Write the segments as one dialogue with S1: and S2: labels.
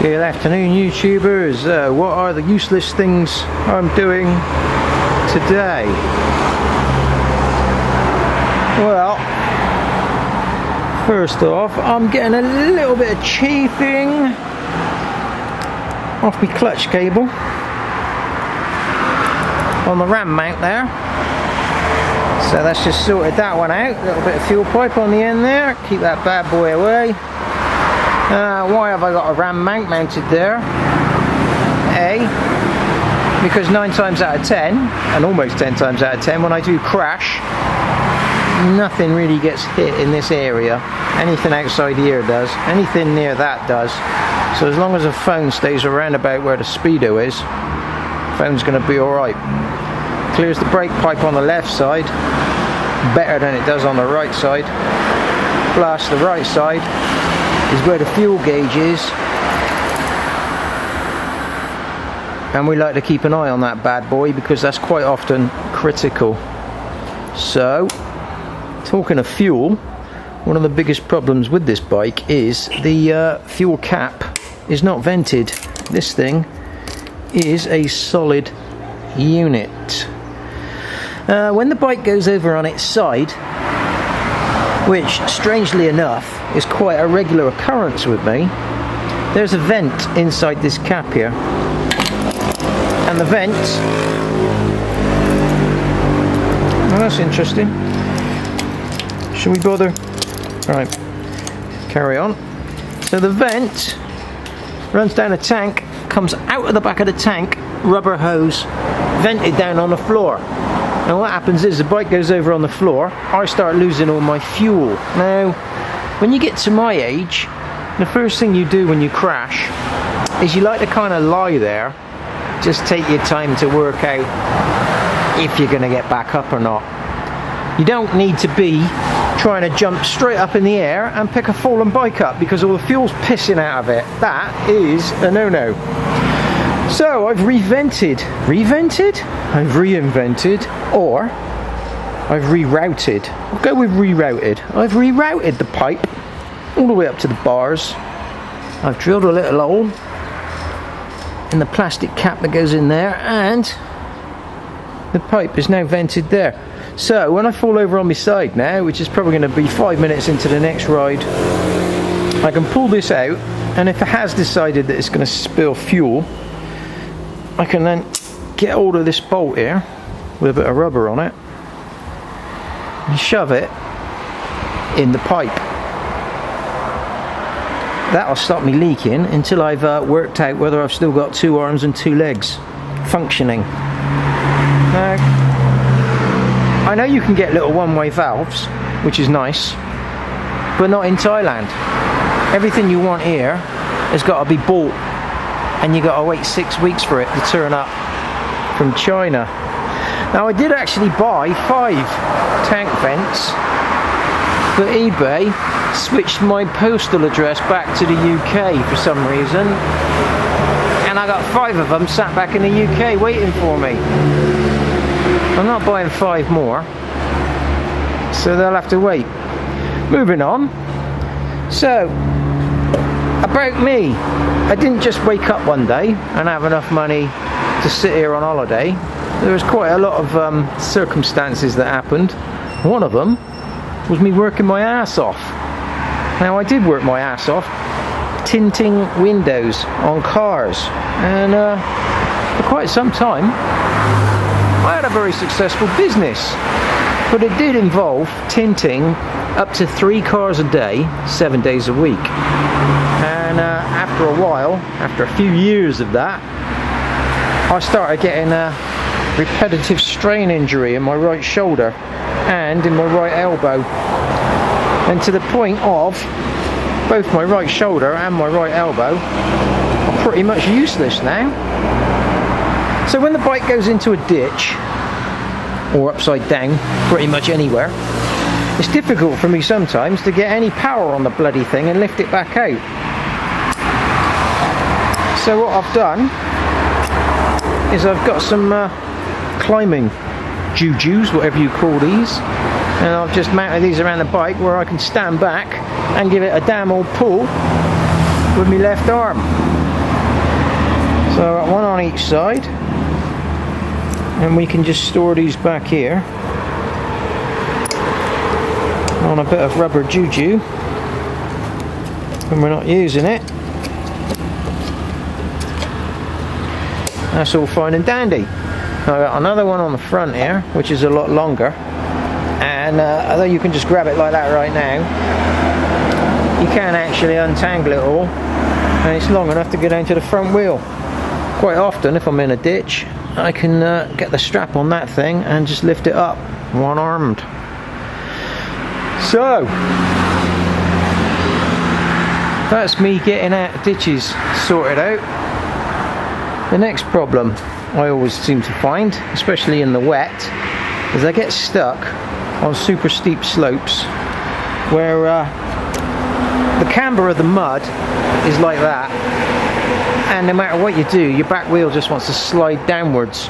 S1: Good afternoon, YouTubers. What are the useless things I'm doing today? Well, first off, I'm getting a little bit of chafing off my clutch cable on the ram mount there. So that's just sorted that one out. A little bit of fuel pipe on the end there. Keep that bad boy away. Why have I got a ram mount mounted there? Because 9 times out of 10, and almost 10 times out of 10, when I do crash, nothing really gets hit in this area. Anything outside here does. Anything near that does. So as long as the phone stays around about where the speedo is, the phone's going to be alright. Clears the brake pipe on the left side better than it does on the right side. Plus the right side is where the fuel gauge is, and we like to keep an eye on that bad boy because that's quite often critical. So, talking of fuel, one of the biggest problems with this bike is the fuel cap is not vented. This thing is a solid unit. When the bike goes over on its side, which strangely enough is quite a regular occurrence with me, there's a vent inside this cap here, and the vent, well, that's interesting. Shall we bother? Right, carry on. So the vent runs down a tank, comes out of the back of the tank, rubber hose, vented down on the floor. And what happens is the bike goes over on the floor, I start losing all my fuel. Now, when you get to my age, the first thing you do when you crash is you like to kind of lie there, just take your time to work out if you're going to get back up or not. You don't need to be trying to jump straight up in the air and pick a fallen bike up because all the fuel's pissing out of it. That is a no-no. So I've revented, I've reinvented, or I've rerouted. I'll go with rerouted. I've rerouted the pipe all the way up to the bars. I've drilled a little hole in the plastic cap that goes in there, and the pipe is now vented there. So when I fall over on my side now, which is probably going to be 5 minutes into the next ride, I can pull this out, and if it has decided that it's going to spill fuel, I can then get hold of this bolt here with a bit of rubber on it and shove it in the pipe. That'll stop me leaking until I've worked out whether I've still got 2 arms and 2 legs functioning. Now, I know you can get little one-way valves, which is nice, but not in Thailand. Everything you want here has got to be bought, and you got to wait 6 weeks for it to turn up from China. Now I did actually buy 5 tank vents, but eBay switched my postal address back to the UK for some reason, and I got 5 of them sat back in the UK waiting for me. I'm not buying 5 more, so they'll have to wait. Moving on. So, about me, I didn't just wake up one day and have enough money to sit here on holiday. There was quite a lot of circumstances that happened. One of them was me working my ass off. Now I did work my ass off tinting windows on cars, and for quite some time I had a very successful business, but it did involve tinting up to 3 cars a day, 7 days a week. And after a while, after a few years of that, I started getting a repetitive strain injury in my right shoulder and in my right elbow, and to the point of both my right shoulder and my right elbow are pretty much useless now. So when the bike goes into a ditch or upside down, pretty much anywhere, it's difficult for me sometimes to get any power on the bloody thing and lift it back out. So what I've done is I've got some climbing jujus, whatever you call these, and I've just mounted these around the bike where I can stand back and give it a damn old pull with my left arm. So one on each side, and we can just store these back here on a bit of rubber juju when we're not using it. That's all fine and dandy. I've got another one on the front here, which is a lot longer, and although you can just grab it like that right now, you can actually untangle it all, and it's long enough to go down to the front wheel. Quite often, if I'm in a ditch, I can get the strap on that thing and just lift it up, one-armed. So, that's me getting out of ditches sorted out. The next problem I always seem to find, especially in the wet, is I get stuck on super steep slopes where the camber of the mud is like that, and no matter what you do, your back wheel just wants to slide downwards.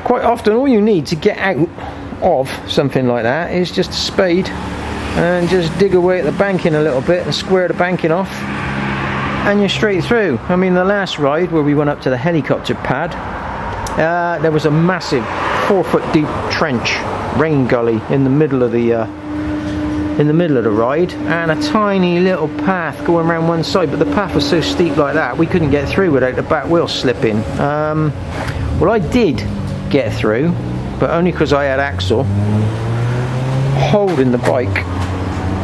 S1: Quite often all you need to get out of something like that is just a spade and just dig away at the banking a little bit and square the banking off, and you're straight through. I mean, the last ride where we went up to the helicopter pad, there was a massive 4-foot deep trench, rain gully in the middle of the ride, and a tiny little path going around one side, but the path was so steep like that we couldn't get through without the back wheel slipping. Well, I did get through, but only because I had Axel holding the bike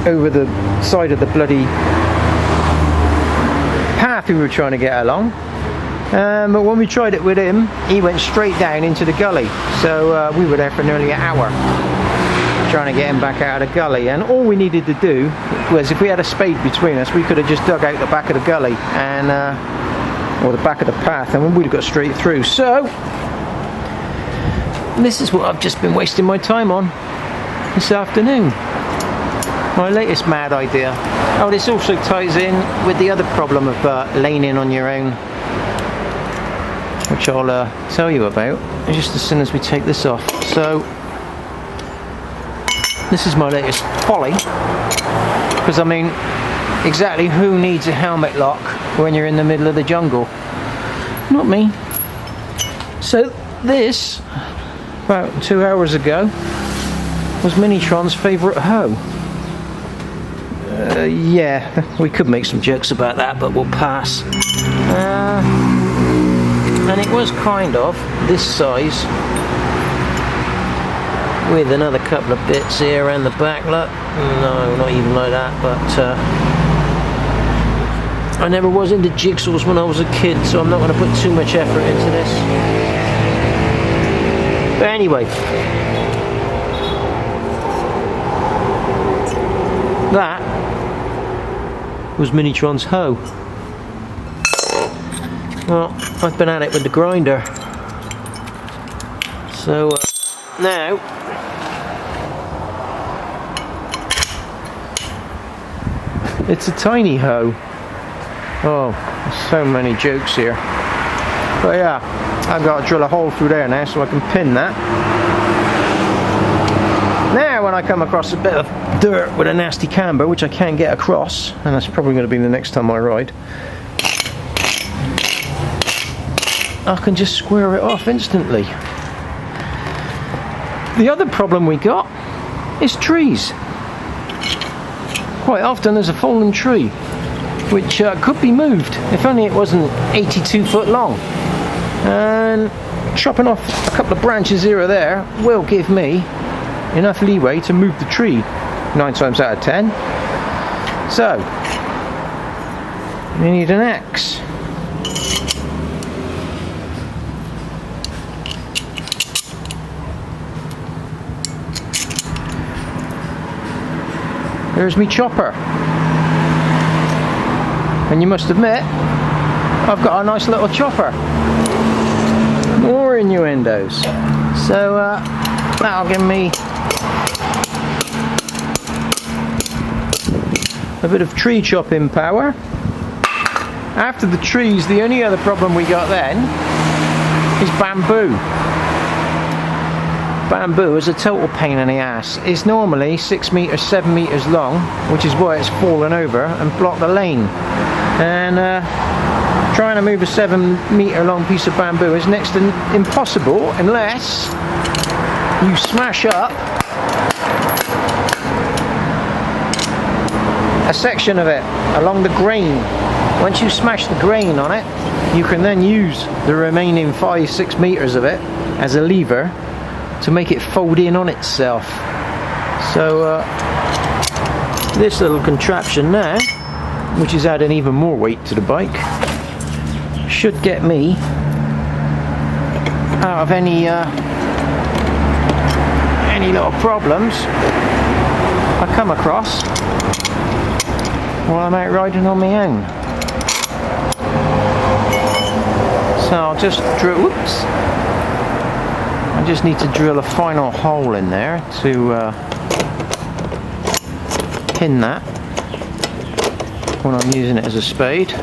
S1: over the side of the bloody path we were trying to get along. But when we tried it with him, he went straight down into the gully, so we were there for nearly an hour trying to get him back out of the gully, and all we needed to do was, if we had a spade between us, we could have just dug out the back of the gully and or the back of the path, and we'd have got straight through. So this is what I've just been wasting my time on this afternoon. My latest mad idea. Oh, this also ties in with the other problem of laning on your own, which I'll tell you about just as soon as we take this off. So this is my latest folly, because I mean, exactly who needs a helmet lock when you're in the middle of the jungle? Not me. So this, about 2 hours ago, was Minitron's favourite hoe. Yeah, we could make some jokes about that, but we'll pass. And it was kind of this size, with another couple of bits here around the back. Look, no, not even like that, but I never was into jigsaws when I was a kid, so I'm not going to put too much effort into this. But anyway, that was Minitron's hoe. Well, I've been at it with the grinder, so now it's a tiny hoe. Oh, there's so many jokes here. But yeah, I've got to drill a hole through there now so I can pin that. Now when I come across a bit of dirt with a nasty camber, which I can't get across, and that's probably going to be the next time I ride, I can just square it off instantly. The other problem we got is trees. Quite often there's a fallen tree which could be moved, if only it wasn't 82 foot long. And chopping off a couple of branches here or there will give me enough leeway to move the tree 9 times out of 10. So you need an axe. There's me chopper, and you must admit I've got a nice little chopper. More innuendos. So that'll give me a bit of tree chopping power. After the trees, the only other problem we got then is bamboo. Bamboo is a total pain in the ass. It's normally 6 meters, 7 meters long, which is why it's fallen over and blocked the lane. And Trying to move a 7-meter long piece of bamboo is next to impossible unless you smash up a section of it along the grain. Once you smash the grain on it, you can then use the remaining 5-6 meters of it as a lever to make it fold in on itself. So this little contraption now, which is adding even more weight to the bike, should get me out of any little problems I come across while I'm out riding on my own. So I'll just drill, whoops, I just need to drill a final hole in there to pin that when I'm using it as a spade.